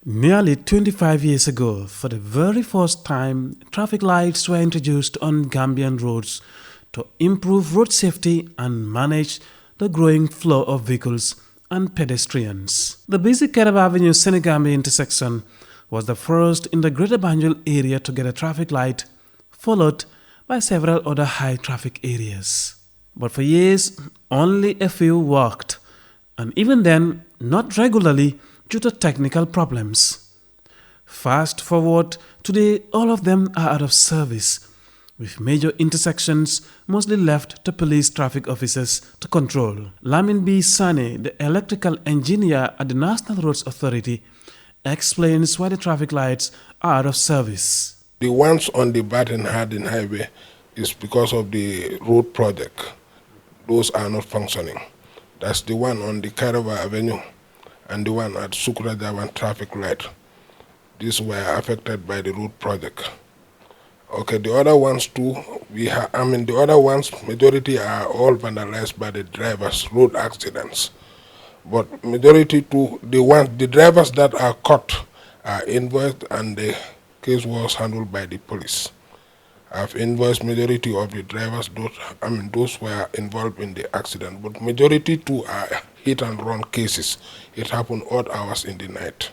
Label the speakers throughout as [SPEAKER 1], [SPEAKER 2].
[SPEAKER 1] Nearly 25 years ago, for the very first time, traffic lights were introduced on Gambian roads to improve road safety and manage the growing flow of vehicles and pedestrians. The busy Greater Avenue Senegambia intersection was the first in the Greater Banjul Area to get a traffic light, followed by several other high traffic areas. But for years, only a few worked, and even then, not regularly due to technical problems. Fast forward, today all of them are out of service, with major intersections mostly left to police traffic officers to control. Lamin B. Sane, the electrical engineer at the National Roads Authority, explains why the traffic lights are out of service.
[SPEAKER 2] The ones on the Baton Hardin Highway is because of the road project. Those are not functioning. That's the one on the Carava Avenue and the one at Sukura Javan traffic light. These were affected by the road project. Okay, the other ones too, the other ones, majority are all vandalized by the drivers, road accidents. But majority too, the drivers that are caught are invoiced and the case was handled by the police. I've invoiced majority of the drivers, those were involved in the accident, but majority too are hit and run cases. It happened odd hours in the night.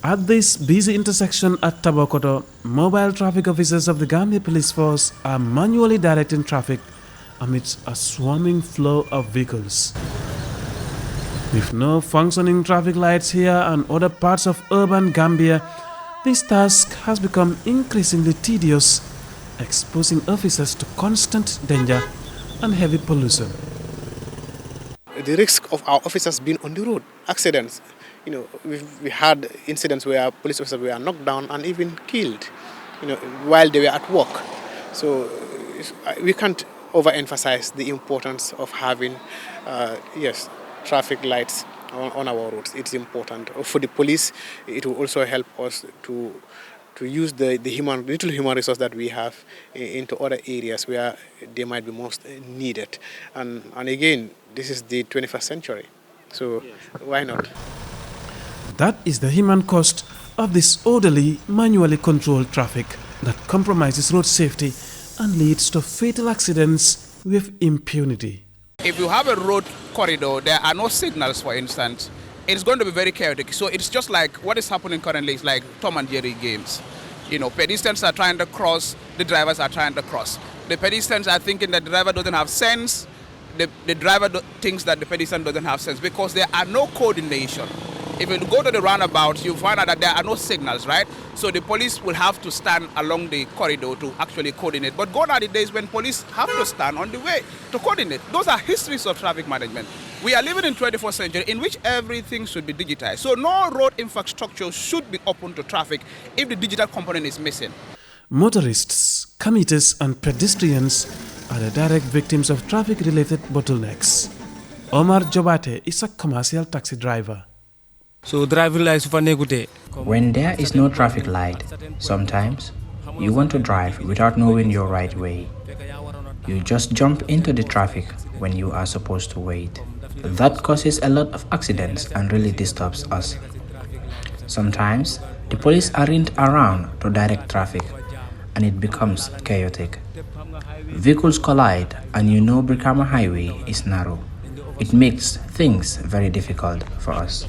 [SPEAKER 1] At this busy intersection at Tabokoto, mobile traffic officers of the Gambia Police Force are manually directing traffic amidst a swarming flow of vehicles. With no functioning traffic lights here and other parts of urban Gambia, this task has become increasingly tedious, exposing officers to constant danger and heavy pollution.
[SPEAKER 3] The risk of our officers being on the road, accidents. We had incidents where police officers were knocked down and even killed, while they were at work. So we can't overemphasize the importance of having, traffic lights on our roads. It's important. For the police, it will also help us to use the little human resource that we have into other areas where they might be most needed. And again, this is the 21st century, so why not?
[SPEAKER 1] That is the human cost of this orderly, manually controlled traffic that compromises road safety and leads to fatal accidents with impunity.
[SPEAKER 4] If you have a road corridor, there are no signals, for instance, it's going to be very chaotic. So it's just like what is happening currently is like Tom and Jerry games. Pedestrians are trying to cross, the drivers are trying to cross. The pedestrians are thinking that the driver doesn't have sense, the driver thinks that the pedestrian doesn't have sense because there are no coordination. If you go to the roundabout, you find out that there are no signals, right? So the police will have to stand along the corridor to actually coordinate. But gone are the days when police have to stand on the way to coordinate. Those are histories of traffic management. We are living in 21st century in which everything should be digitized. So no road infrastructure should be open to traffic if the digital component is missing.
[SPEAKER 1] Motorists, commuters and pedestrians are the direct victims of traffic-related bottlenecks. Omar Jobate is a commercial taxi driver.
[SPEAKER 5] So
[SPEAKER 6] when there is no traffic light, sometimes you want to drive without knowing your right way. You just jump into the traffic when you are supposed to wait. That causes a lot of accidents and really disturbs us. Sometimes the police aren't around to direct traffic and it becomes chaotic. Vehicles collide and Brikama Highway is narrow. It makes things very difficult for us.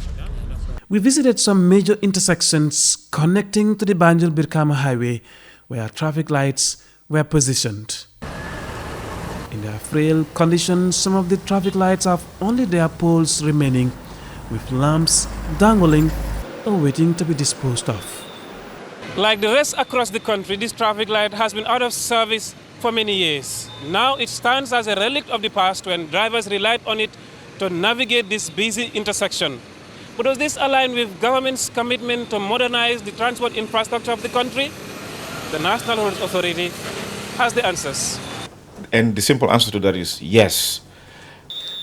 [SPEAKER 1] We visited some major intersections connecting to the Banjul-Birkama Highway where traffic lights were positioned. In their frail condition, some of the traffic lights have only their poles remaining, with lamps dangling or waiting to be disposed of.
[SPEAKER 5] Like the rest across the country, this traffic light has been out of service for many years. Now it stands as a relic of the past when drivers relied on it to navigate this busy intersection. But does this align with government's commitment to modernize the transport infrastructure of the country? The National Roads Authority has the answers.
[SPEAKER 7] And the simple answer to that is yes.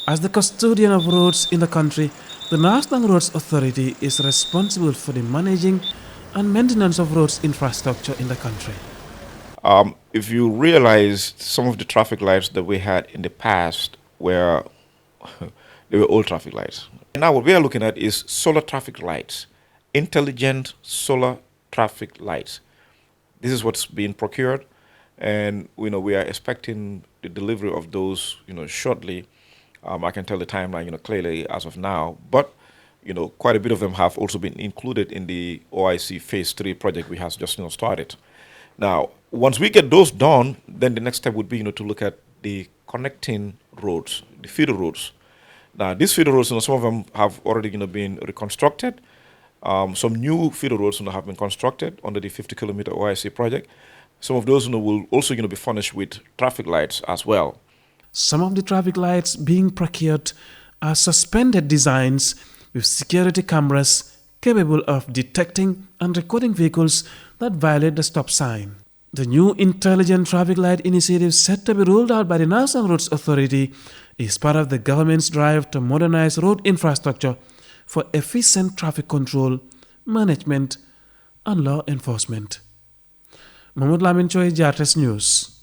[SPEAKER 1] As the custodian of roads in the country, the National Roads Authority is responsible for the managing and maintenance of roads infrastructure in the country.
[SPEAKER 7] If you realize some of the traffic lights that we had in the past were they were old traffic lights. Now what we are looking at is solar traffic lights, intelligent solar traffic lights. This is what's being procured, and we are expecting the delivery of those shortly. I can tell the timeline clearly as of now, but quite a bit of them have also been included in the OIC Phase 3 project we have just started. Now, once we get those done, then the next step would be to look at the connecting roads, the feeder roads. Now, these feeder roads, some of them have already been reconstructed. Some new feeder roads have been constructed under the 50-kilometer OIC project. Some of those will also be furnished with traffic lights as well.
[SPEAKER 1] Some of the traffic lights being procured are suspended designs with security cameras capable of detecting and recording vehicles that violate the stop sign. The new intelligent traffic light initiative set to be rolled out by the National Roads Authority is part of the government's drive to modernize road infrastructure for efficient traffic control, management, and law enforcement. Mahmoud Lamin Choi, JRS News.